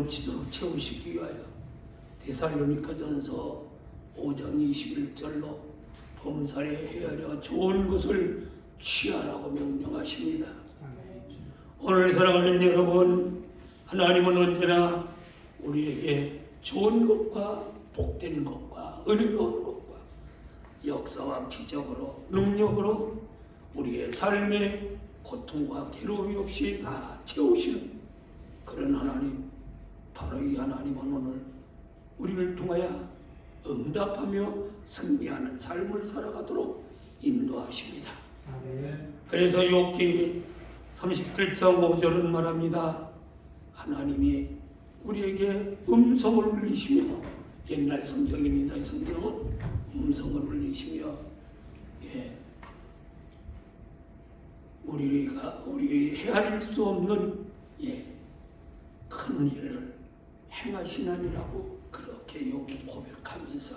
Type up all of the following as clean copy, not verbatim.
넘치도록 채우시기 위하여 데살로니가전서 5장 21절로 범사에 헤아려 좋은 것을 취하라고 명령하십니다. 오늘 사랑하는 여러분, 하나님은 언제나 우리에게 좋은 것과 복된 것과 은혜로운 것과 역사와 기적으로 능력으로 우리의 삶의 고통과 괴로움이 없이 다 채우시는 그런 하나님, 바로 이 하나님은 오늘 우리를 통하여 응답하며 승리하는 삶을 살아가도록 인도하십니다. 그래서 욥기 37장 5절은 말합니다. 하나님이 우리에게 음성을 울리시며, 옛날 성경입니다. 이 성경은 음성을 울리시며 우리 헤아릴 수 없는 큰 일을 행하시나니라고 그렇게 욥이 고백하면서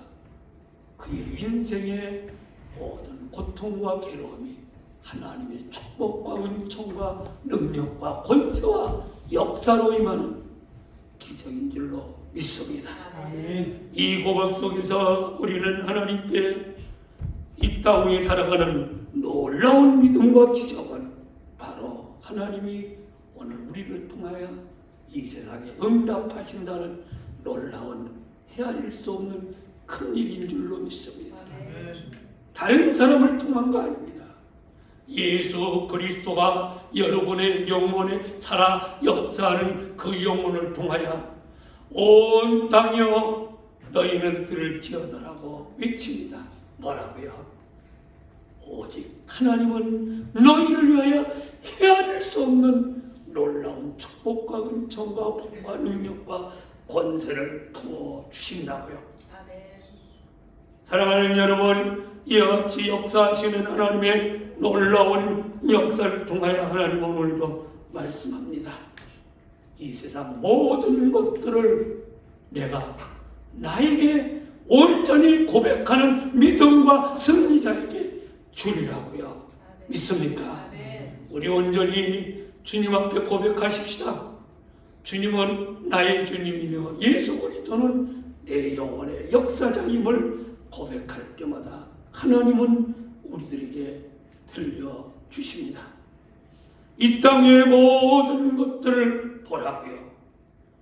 그의 인생의 모든 고통과 괴로움이 하나님의 축복과 은총과 능력과 권세와 역사로 임하는 기적인 줄로 믿습니다. 아멘. 이 고백 속에서 우리는 하나님께 이 땅 위에 살아가는 놀라운 믿음과 기적은 바로 하나님이 오늘 우리를 통하여 이 세상에 응답하신다는 놀라운 헤아릴 수 없는 큰 일인 줄로 믿습니다. 아멘. 다른 사람을 통한 거 아닙니다. 예수 그리스도가 여러분의 영혼에 살아 역사하는 그 영혼을 통하여 온 땅이여 너희는 들을지어다라고 외칩니다. 뭐라고요? 오직 하나님은 너희를 위하여 헤아릴 수 없는 놀라운 축복과 은총과 복과 능력과 권세를 부어주신다고요. 아멘. 사랑하는 여러분, 이와 같이 역사하시는 하나님의 놀라운 역사를 통하여 하나님은 오늘도 말씀합니다. 이 세상 모든 것들을 내가 나에게 온전히 고백하는 믿음과 승리자에게 주리라고요. 믿습니까? 우리 온전히 주님 앞에 고백하십시다. 주님은 나의 주님이며 예수 그리스도는 내 영혼의 역사자임을 고백할 때마다 하나님은 우리들에게 들려주십니다. 이 땅의 모든 것들을 보라고요.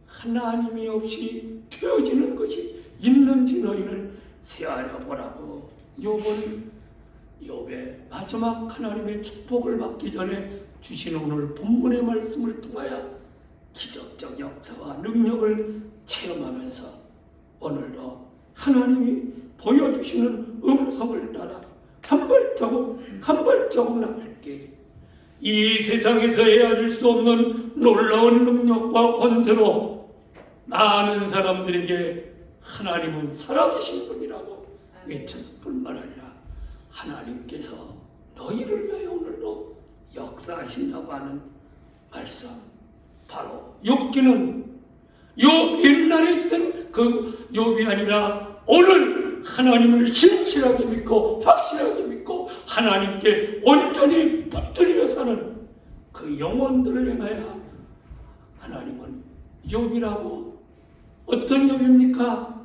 하나님이 없이 되어지는 것이 있는지 너희는 세하려 보라고. 욥의 마지막 하나님의 축복을 받기 전에 주신 오늘 본문의 말씀을 통하여 기적적 역사와 능력을 체험하면서 오늘도 하나님이 보여주시는 음성을 따라 한 발자국 나갈게. 이 세상에서 헤아릴 수 없는 놀라운 능력과 권세로 많은 사람들에게 하나님은 살아계신 분이라고 외쳤을 뿐만 아니라 하나님께서 너희를 위하여 오늘도 역사하신다고 하는 말씀, 바로 욥기는 욥 옛날에 있던 그 욥이 아니라 오늘 하나님을 신실하게 믿고 확실하게 믿고 하나님께 온전히 붙들려 사는 그 영혼들을 향하여 하나님은 욥이라고, 어떤 욥입니까?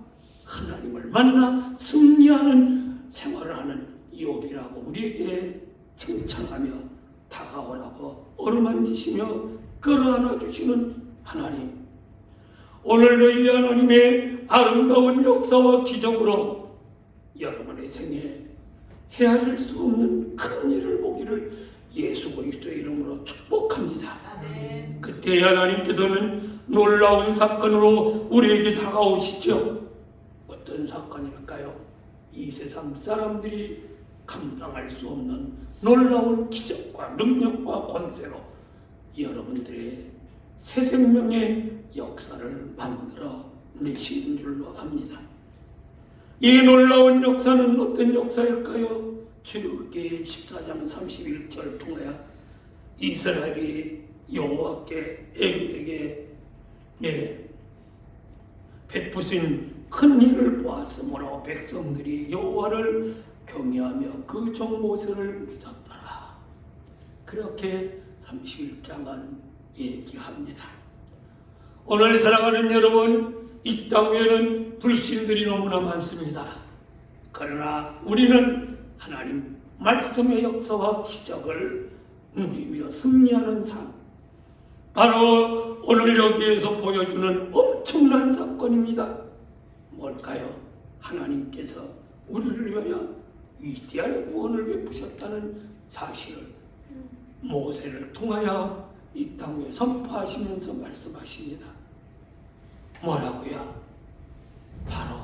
하나님을 만나 승리하는 생활을 하는 욥이라고 우리에게 칭찬하며 다가오라고 어루만지시며 끌어안아 주시는 하나님, 오늘 너희 하나님의 아름다운 역사와 기적으로 여러분의 생에 헤아릴 수 없는 큰 일을 보기를 예수 그리스도의 이름으로 축복합니다. 아멘. 그때 하나님께서는 놀라운 사건으로 우리에게 다가오시죠. 어떤 사건일까요? 이 세상 사람들이 감당할 수 없는 놀라운 기적과 능력과 권세로 여러분들의 새 생명의 역사를 만들어 내시는 줄로 압니다. 이 놀라운 역사는 어떤 역사일까요? 출애굽기 14장 31절 통하여 이스라엘이 여호와께 애굽에게 베푸신 큰 일을 보았으므로 백성들이 여호와를 경외하며 그 종 모세를 믿었더라. 그렇게 31장은 얘기합니다. 오늘 살아가는 여러분, 이 땅 위에는 불신들이 너무나 많습니다. 그러나 우리는 하나님 말씀의 역사와 기적을 누리며 승리하는 삶, 바로 오늘 여기에서 보여주는 엄청난 사건입니다. 뭘까요? 하나님께서 우리를 위하여 위대한 구원을 베푸셨다는 사실을 모세를 통하여 이 땅 위에 선포하시면서 말씀하십니다. 뭐라고요? 바로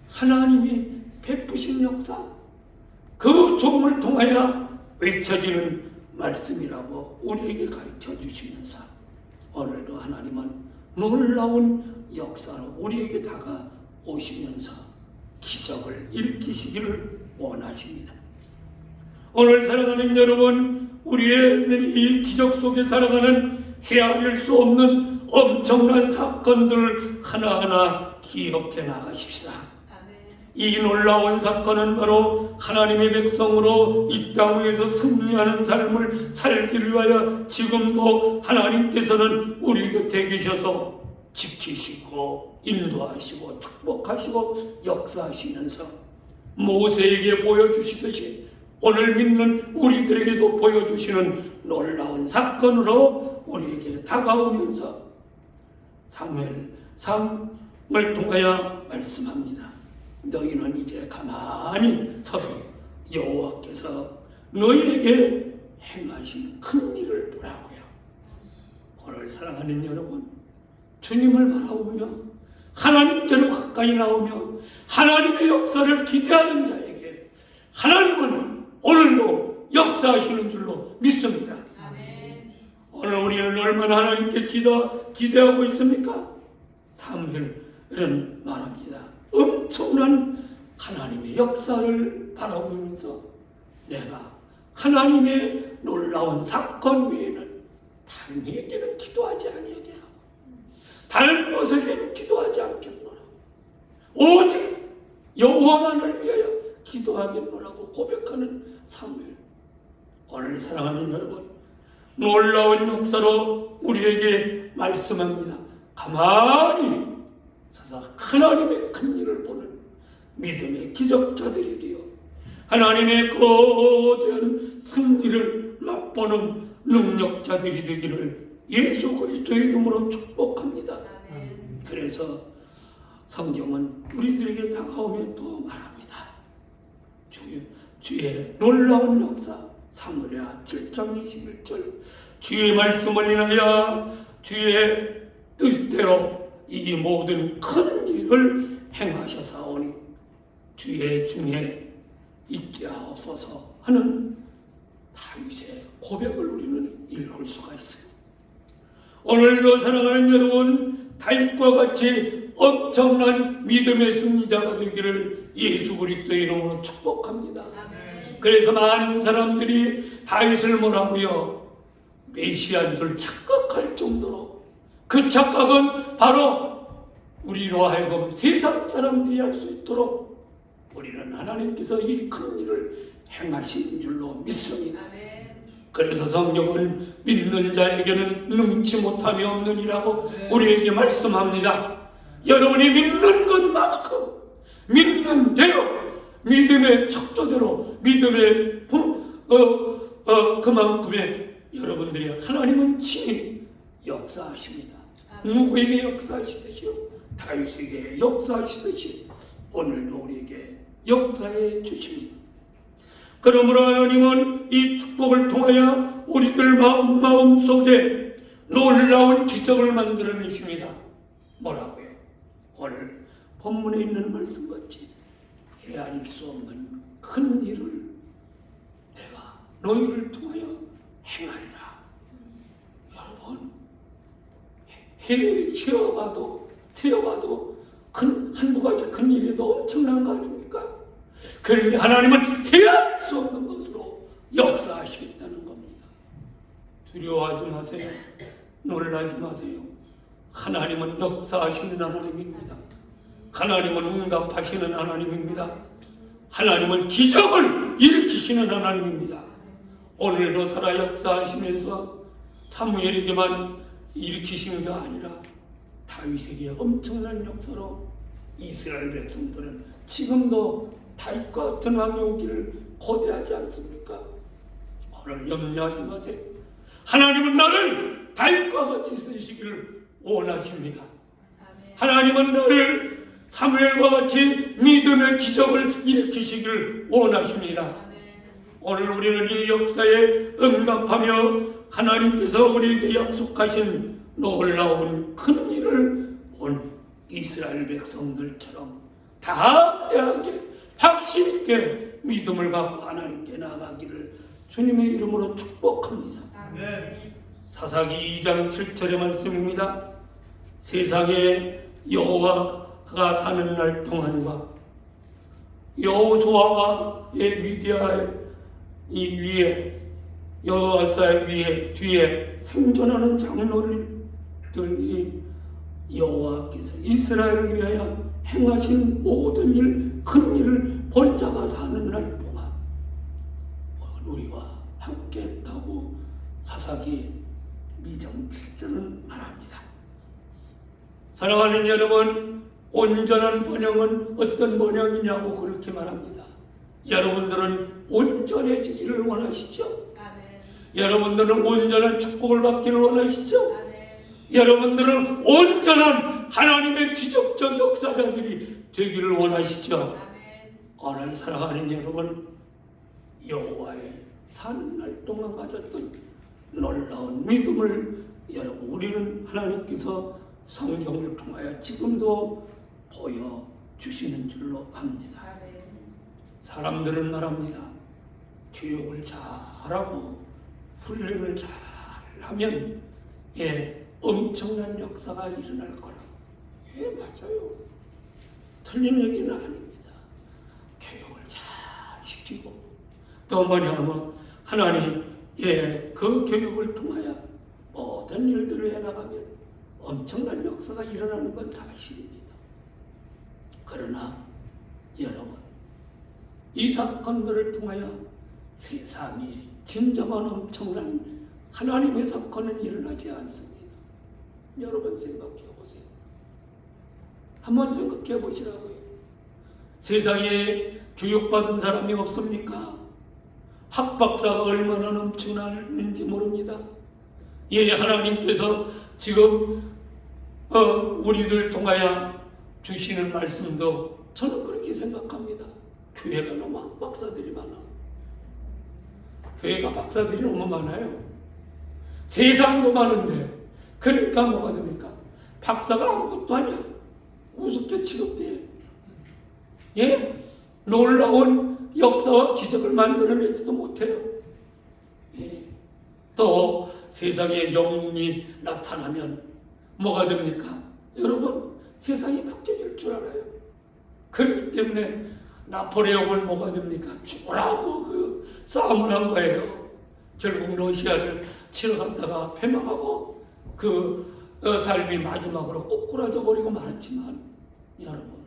하나님이 베푸신 역사, 그 종을 통하여 외쳐지는 말씀이라고 우리에게 가르쳐 주시면서 오늘도 하나님은 놀라운 역사로 우리에게 다가오시면서 기적을 일으키시기를 원하십니다. 오늘 살아가는 여러분, 우리의 이 기적 속에 살아가는 헤아릴 수 없는 엄청난 사건들을 하나하나 기억해 나가십시다. 이 놀라운 사건은 바로 하나님의 백성으로 이 땅 위에서 승리하는 삶을 살기를 위하여 지금도 하나님께서는 우리 곁에 계셔서 지키시고 인도하시고 축복하시고 역사하시면서 모세에게 보여주시듯이 오늘 믿는 우리들에게도 보여주시는 놀라운 사건으로 우리에게 다가오면서 사무엘 3을 통하여 말씀합니다. 너희는 이제 가만히 서서 여호와께서 너희에게 행하신 큰 일을 보라고요. 오늘 사랑하는 여러분, 주님을 바라보며 하나님께로 가까이 나오며 하나님의 역사를 기대하는 자에게 하나님은 오늘도 역사하시는 줄로 믿습니다. 아멘. 오늘 우리는 얼마나 하나님께 기대하고 있습니까? 사무엘은 말합니다. 엄청난 하나님의 역사를 바라보면서 내가 하나님의 놀라운 사건 외에는 다른 얘기는 기도하지 아니하게 하고 다른 것에게는 기도하지 않겠노라. 오직 여호와만을 위하여 기도하겠노라고 고백하는 사무엘. 오늘 사랑하는 여러분, 놀라운 역사로 우리에게 말씀합니다. 가만히 서서 하나님의 큰 일을 보는 믿음의 기적자들이 되어 하나님의 거대한 승리를 맛보는 능력자들이 되기를 예수 그리스도의 이름으로 축복합니다. 그래서 성경은 우리들에게 다가오며 또 말합니다. 주의 놀라운 역사, 사무엘하 7장 21절, 주의 말씀을 인하여 주의 뜻대로 이 모든 큰 일을 행하셨사오니 주의 중에 있게 하옵소서 하는 다윗의 고백을 우리는 읽을 수가 있습니다. 오늘도 사랑하는 여러분, 다윗과 같이 엄청난 믿음의 승리자가 되기를 예수 그리스도의 이름으로 축복합니다. 그래서 많은 사람들이 다윗을 뭐라고요? 메시아인 줄 착각할 정도로, 그 착각은 바로 우리로 하여금 세상 사람들이 할 수 있도록 우리는 하나님께서 이 큰 일을 행하시는 줄로 믿습니다. 그래서 성경은 믿는 자에게는 능치 못함이 없느니라고 우리에게 말씀합니다. 여러분이 믿는 것만큼, 믿는 대로, 믿음의 척도대로, 믿음의 그만큼의 여러분들이 하나님은 친히 역사하십니다. 누구에게 역사하시듯이요? 다윗에게 역사하시듯이 오늘도 우리에게 역사해 주십니다. 그러므로 하나님은 이 축복을 통하여 우리들 마음 속에 놀라운 기적을 만들어내십니다. 뭐라고요? 오늘 본문에 있는 말씀같이 헤아릴 수 없는 큰 일을 내가 너희를 통하여 행하리라. 여러분, 세어봐도 한두 가지 큰 일에도 엄청난 거 아닙니까? 그런데 하나님은 헤아릴 수 없는 것으로 역사하시겠다는 겁니다. 두려워하지 마세요. 놀라지 마세요. 하나님은 역사하시는 하나님입니다. 하나님은 응답하시는 하나님입니다. 하나님은 기적을 일으키시는 하나님입니다. 오늘도 살아 역사하시면서 사무엘에게만 일으키신 게 아니라 다윗에게 엄청난 역사로 이스라엘 백성들은 지금도 다윗과 같은 왕이 오기를 고대하지 않습니까? 오늘 염려하지 마세요. 하나님은 나를 다윗과 같이 쓰시기를 원하십니다. 하나님은 나를 사무엘과 같이 믿음의 기적을 일으키시기를 원하십니다. 오늘 우리는 이 역사에 응답하며 하나님께서 우리에게 약속하신 놀라운 큰 일을 온 이스라엘 백성들처럼 담대하게 확신 있게 믿음을 갖고 하나님께 나가기를 주님의 이름으로 축복합니다. 사사기 2장 7절의 말씀입니다. 세상에 여호와가 사는 날 동안과 여호수아의 위대한 이 위에 여호와의 위에 뒤에 생존하는 장로들이 여호와께서 이스라엘을 위하여 행하신 모든 일, 큰 일을 본 자가 사는 날 동안 우리와 함께 했다고 사사기 2장 7절은 말합니다. 사랑하는 여러분, 온전한 번영은 어떤 번영이냐고 그렇게 말합니다. 여러분들은 온전해지기를 원하시죠? 아멘. 여러분들은 온전한 축복을 받기를 원하시죠? 아멘. 여러분들은 온전한 하나님의 기적적 역사자들이 되기를 원하시죠? 아멘. 오늘 사랑하는 여러분, 여호와의 사는 날 동안 가졌던 놀라운 믿음을 여러분 우리는 하나님께서 성경을 통하여 지금도 보여주시는 줄로 압니다. 사람들은 말합니다. 교육을 잘하고 훈련을 잘하면 엄청난 역사가 일어날 거라고. 맞아요. 틀린 얘기는 아닙니다. 교육을 잘 시키고 또 뭐냐면 하나님 그 교육을 통하여 모든 일들을 해나가면 엄청난 역사가 일어나는 건 사실입니다. 그러나 여러분, 이 사건들을 통하여 세상에 진정한 엄청난 하나님의 사건은 일어나지 않습니다. 여러분 생각해 보세요. 한번 생각해 보시라고요. 세상에 교육받은 사람이 없습니까? 학박사가 얼마나 넘쳐나는지 모릅니다. 하나님께서 지금 우리들 통하여 주시는 말씀도 저는 그렇게 생각합니다. 교회가 너무 학박사들이 많아. 교회가 박사들이 너무 많아요. 세상도 많은데 그러니까 뭐가 됩니까? 박사가 아무것도 아니야. 우습게 취급돼. 놀라운 역사와 기적을 만들어내지도 못해요. 또 세상에 영웅이 나타나면 뭐가 됩니까? 여러분, 세상이 바뀌어질 줄 알아요. 그렇기 때문에 나폴레옹은 뭐가 됩니까? 죽으라고 그 싸움을 한 거예요. 결국 러시아를 치러 갔다가 패망하고 그 삶이 마지막으로 꼬꾸라져 버리고 말았지만 여러분,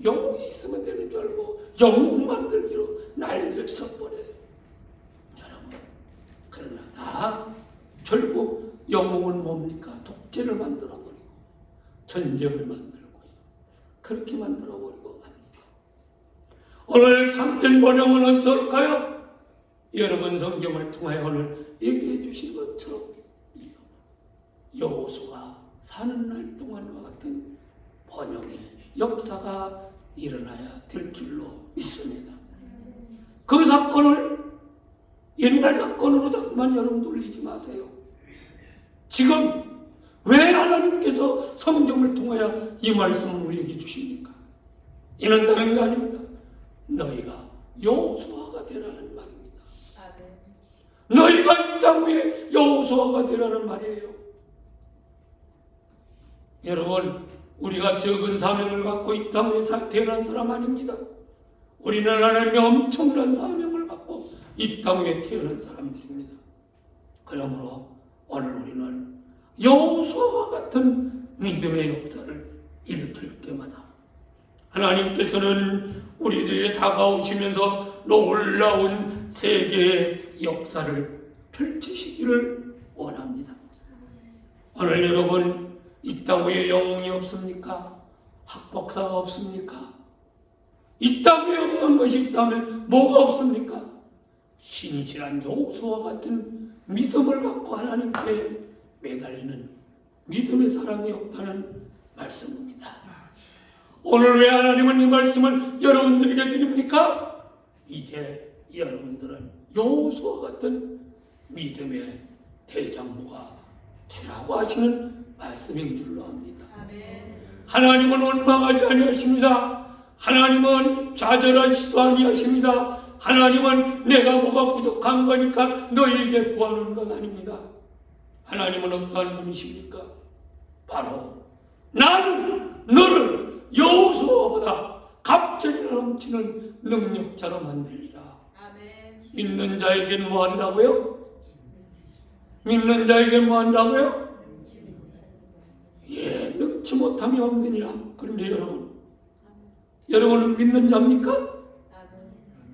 영웅이 있으면 되는 줄 알고 영웅 만들기로 난리를 쳐버려요. 여러분, 그러나 결국 영웅은 뭡니까? 독재를 만들어버리고 전쟁을 만들고요. 그렇게 만들어버리고 합니다. 오늘 참된 번영은 어디서 올까요? 여러분 성경을 통하여 오늘 얘기해 주신 것처럼 여호수아 사는 날 동안과 같은 번영의 역사가 일어나야 될 줄로 믿습니다. 그 사건을 옛날 사건으로 자꾸만 여러분 돌리지 마세요. 지금 왜 하나님께서 성경을 통하여 이 말씀을 우리에게 주십니까? 이는 다른 게 아닙니다. 너희가 여호수아가 되라는 말입니다. 너희가 이 땅 위에 여호수아가 되라는 말이에요. 여러분, 우리가 적은 사명을 갖고 이 땅 위에 태어난 사람 아닙니다. 우리는 하나님의 엄청난 사명을 갖고 이 땅 위에 태어난 사람들입니다. 그러므로 오늘 우리는 여호수아와 같은 믿음의 역사를 일으킬 때마다 하나님께서는 우리들에게 다가오시면서 놀라운 세계의 역사를 펼치시기를 원합니다. 오늘 여러분, 이 땅 위에 영웅이 없습니까? 학박사가 없습니까? 이 땅 위에 없는 것이 있다면 뭐가 없습니까? 신실한 여호수아와 같은 믿음을 갖고 하나님께 매달리는 믿음의 사람이 없다는 말씀입니다. 오늘 왜 하나님은 이 말씀을 여러분들에게 드립니까? 이제 여러분들은 여호수아와 같은 믿음의 대장부가 되라고 하시는 말씀인 줄로 압니다. 하나님은 원망하지 아니하십니다. 하나님은 좌절하시도 아니하십니다. 하나님은 내가 뭐가 부족한 거니까 너희에게 구하는 것 아닙니다. 하나님은 어떠한 분이십니까? 바로 나는 너를 여호수아보다 갑절이 넘치는 능력자로 만들리라. 믿는 자에겐 뭐 한다고요? 믿는 자에겐 뭐 한다고요? 예, 능치 못함이 없느니라. 그런데 여러분은 믿는 자입니까?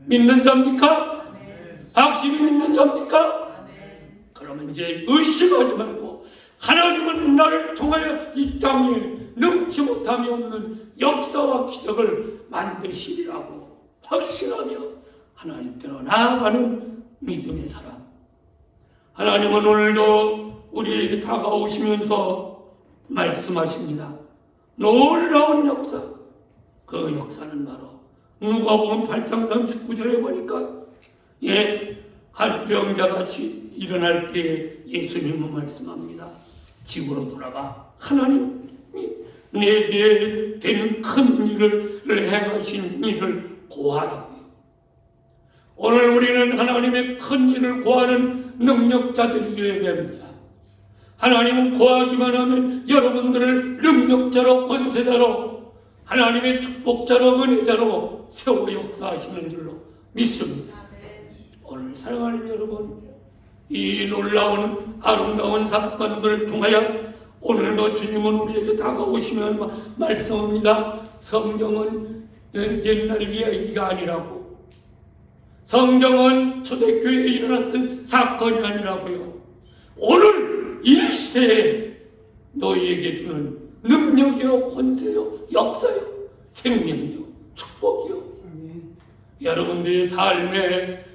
믿는 자입니까? 확실히 믿는 자입니까? 그러면 이제 의심하지 말고 하나님은 나를 통하여 이 땅에 능치 못함이 없는 역사와 기적을 만드시리라고 확신하며 하나님께로 나아가는 믿음의 사람. 하나님은 오늘도 우리에게 다가오시면서 말씀하십니다. 놀라운 역사. 그 역사는 바로 누가복음 8장 39절에 보니까 간병자같이 일어날 때에 예수님은 말씀합니다. 집으로 돌아가 하나님이 내게 된 큰 일을 행하신 일을 고하라고요. 오늘 우리는 하나님의 큰 일을 고하는 능력자들이 되어야 됩니다. 하나님은 고하기만 하면 여러분들을 능력자로 권세자로 하나님의 축복자로 은혜자로 세워 역사하시는 줄로 믿습니다. 오늘 사랑하는 여러분, 이 놀라운 아름다운 사건들을 통하여 오늘도 주님은 우리에게 다가오시며 말씀합니다. 성경은 옛날 이야기가 아니라고, 성경은 초대교회에 일어났던 사건이 아니라고요. 오늘 이 시대에 너희에게 주는 능력이요, 권세요, 역사요, 생명이요, 축복이요. 여러분들의 삶의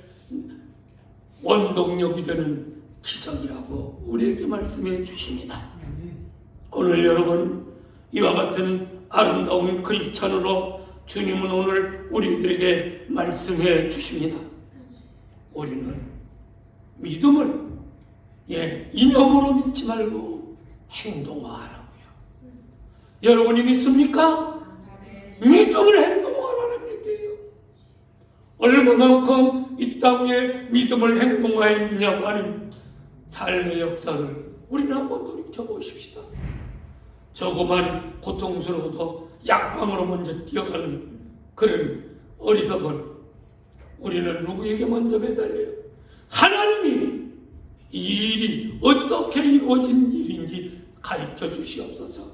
원동력이 되는 기적이라고 우리에게 말씀해 주십니다. 오늘 여러분, 이와 같은 아름다운 크리스찬으로 주님은 오늘 우리들에게 말씀해 주십니다. 우리는 믿음을 이념으로 믿지 말고 행동화하라고요. 여러분이 믿습니까? 믿음을 행동화하라는 얘기예요. 얼마만큼 이 땅에 믿음을 행동화했느냐고 하는 삶의 역사를 우리는 한번 돌이켜보십시다. 조그만 고통스러워도 약방으로 먼저 뛰어가는 그런 어리석은 우리는 누구에게 먼저 매달려요? 하나님이 이 일이 어떻게 이루어진 일인지 가르쳐 주시옵소서.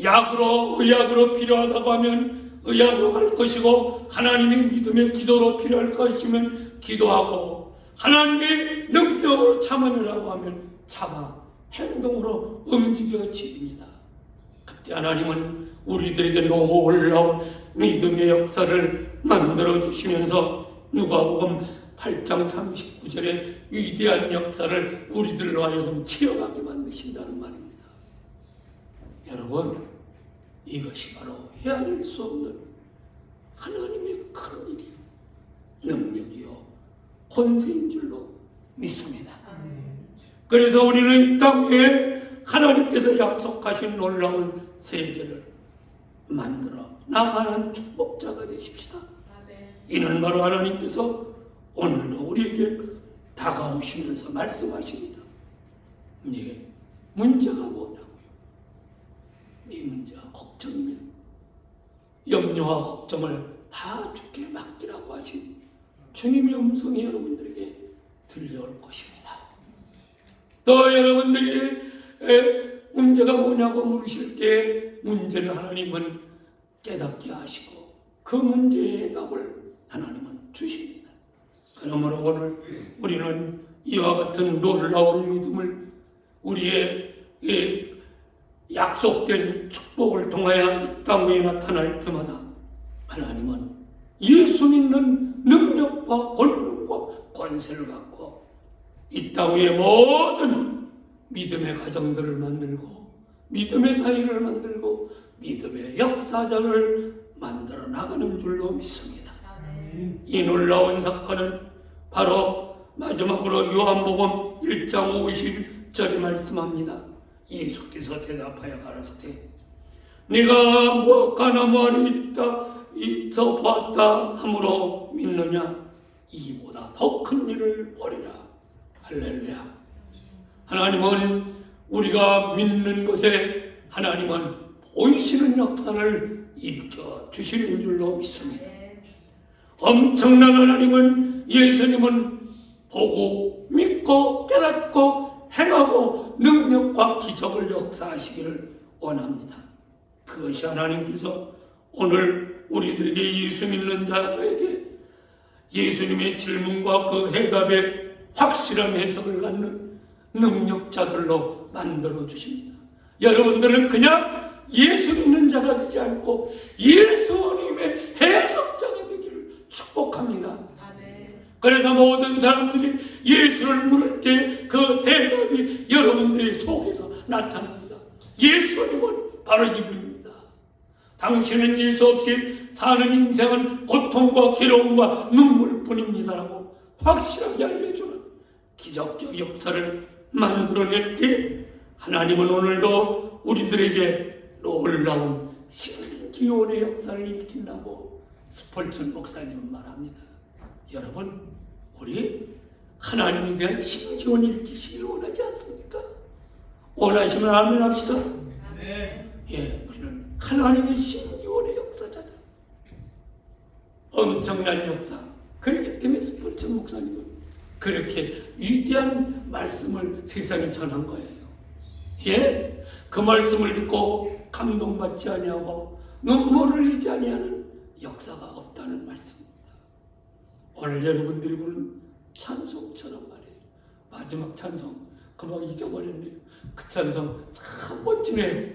약으로, 의학으로 필요하다고 하면 의학으로 갈 것이고, 하나님의 믿음의 기도로 필요할 것이면 기도하고, 하나님의 능력으로 참으라고 하면 참아 행동으로 움직여집니다. 그때 하나님은 우리들에게 놀라운 믿음의 역사를 만들어 주시면서 누가복음 8장 39절의 위대한 역사를 우리들로 하여금 체험하게 만드신다는 말입니다. 여러분, 이것이 바로 헤아릴 수 없는 하나님의 큰 일이요, 능력이요, 권세인 줄로 믿습니다. 그래서 우리는 이 땅에 하나님께서 약속하신 놀라운 세계를 만들어 나가는 축복자가 되십시다. 이는 바로 하나님께서 오늘도 우리에게 다가오시면서 말씀하십니다. 네 문제가 뭐냐고요? 네 문제가 걱정이면 염려와 걱정을 다 주께 맡기라고 하신 주님의 음성이 여러분들에게 들려올 것입니다. 또 여러분들이 문제가 뭐냐고 물으실 때 문제를 하나님은 깨닫게 하시고 그 문제의 해답을 하나님은 주십니다. 그러므로 오늘 우리는 이와 같은 놀라운 믿음을 우리의 약속된 축복을 통하여 이 땅에 나타날 때마다 하나님은 예수 믿는 능력과 권능과 권세를 갖고 이 땅의 모든 믿음의 가정들을 만들고 믿음의 사회를 만들고 믿음의 역사자를 만들어 나가는 줄로 믿습니다. 이 놀라운 사건은 바로 마지막으로 요한복음 1장 50절에 말씀합니다. 예수께서 대답하여 가라사대 네가 무화과 나무 있다 있어 보았다 함으로 믿느냐 이보다 더 큰 일을 보리라. 할렐루야. 하나님은 우리가 믿는 것에 하나님은 보이시는 역사를 일으켜 주시는 줄로 믿습니다. 엄청난 하나님은 예수님은 보고 믿고 깨닫고 행하고 능력과 기적을 역사하시기를 원합니다. 그것이 하나님께서 오늘 우리들에게 예수 믿는 자에게 예수님의 질문과 그 해답에 확실한 해석을 갖는 능력자들로 만들어 주십니다. 여러분들은 그냥 예수 믿는 자가 되지 않고 예수님의 해석자가 되기를 축복합니다. 그래서 모든 사람들이 예수를 물을 때 그 해답이 여러분들의 속에서 나타납니다. 예수님은 바로 이분입니다. 당신은 예수 없이 사는 인생은 고통과 괴로움과 눈물뿐입니다라고 확실하게 알려주는 기적적 역사를 만들어낼 때 하나님은 오늘도 우리들에게 놀라운 신기원의 역사를 일으킨다고 스펄전 목사님은 말합니다. 여러분, 우리 하나님에 대한 신기원을 일으키시기를 원하지 않습니까? 원하시면 아멘 합시다. 예, 우리는 하나님의 신기원의 역사자들. 엄청난 역사. 그렇기 때문에 스펄전 목사님은 그렇게 위대한 말씀을 세상에 전한 거예요. 예? 그 말씀을 듣고 감동받지 아니하고 눈물을 흘리지 아니하는 역사가 없다는 말씀입니다. 오늘 여러분들이 부른 찬송처럼 말이에요. 마지막 찬송 그만 잊어버렸네요. 그 찬송 참 멋지네요.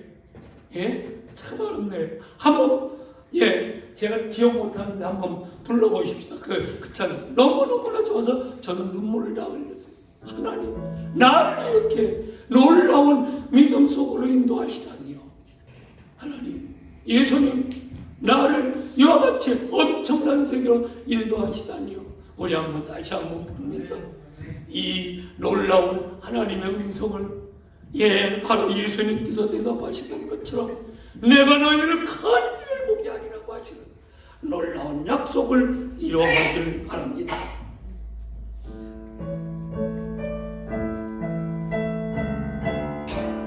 예? 참 어렵네요. 한번 제가 기억 못하는데 한번 불러보십시다. 그 찬송 너무너무나 좋아서 저는 눈물을 다 흘렸어요. 하나님 나를 이렇게 놀라운 믿음 속으로 인도하시다니요. 하나님 예수님 나를 이와 같이 엄청난 세계로 인도하시다니요. 우리 한번 다시 한번 부르면서 이 놀라운 하나님의 음성을 바로 예수님께서 대답하시던 것처럼 내가 너희를 큰 일을 보게 하리라고 하시는 놀라운 약속을 이루어가기를 바랍니다.